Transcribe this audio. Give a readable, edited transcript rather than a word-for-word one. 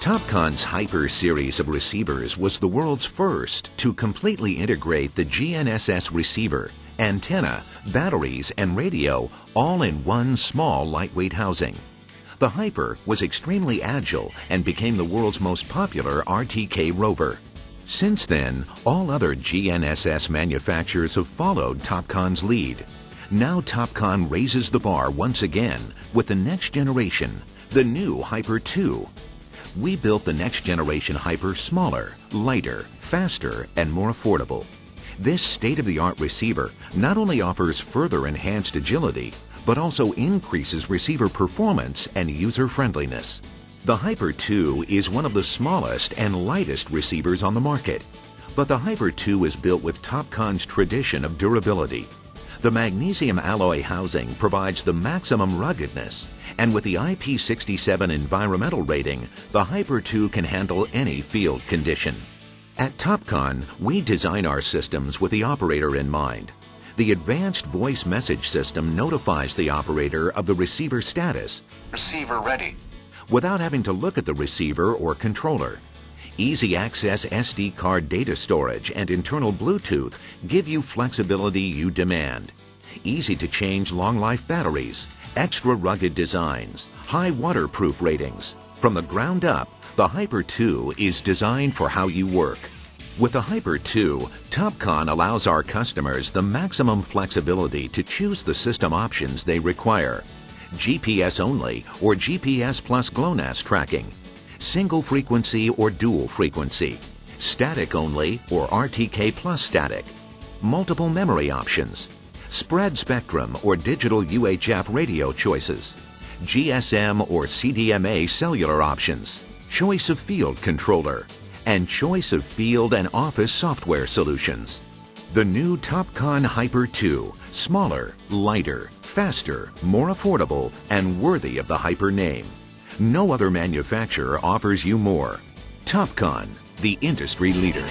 Topcon's Hyper series of receivers was the world's first to completely integrate the GNSS receiver, antenna, batteries, and radio all in one small lightweight housing. The Hyper was extremely agile and became the world's most popular RTK rover. Since then, all other GNSS manufacturers have followed Topcon's lead. Now Topcon raises the bar once again with the next generation, the new Hyper 2. We built the next generation Hyper smaller, lighter, faster, and more affordable. This state-of-the-art receiver not only offers further enhanced agility, but also increases receiver performance and user-friendliness. The Hyper 2 is one of the smallest and lightest receivers on the market, but the Hyper 2 is built with Topcon's tradition of durability. The magnesium alloy housing provides the maximum ruggedness, and with the IP67 environmental rating, the Hyper 2 can handle any field condition. At Topcon, we design our systems with the operator in mind. The advanced voice message system notifies the operator of the receiver status, Receiver ready. without having to look at the receiver or controller. Easy access SD card data storage and internal Bluetooth give you flexibility you demand. Easy to change long life batteries, extra rugged designs, high waterproof ratings. From the ground up, the Hyper 2 is designed for how you work. With the Hyper 2, Topcon allows our customers the maximum flexibility to choose the system options they require. GPS only or GPS plus GLONASS tracking, single frequency or dual frequency, static only or RTK plus static, multiple memory options, spread spectrum or digital UHF radio choices, GSM or CDMA cellular options, choice of field controller, and choice of field and office software solutions. The new Topcon Hyper 2, smaller, lighter, faster, more affordable, and worthy of the Hyper name. No other manufacturer offers you more. Topcon, the industry leader.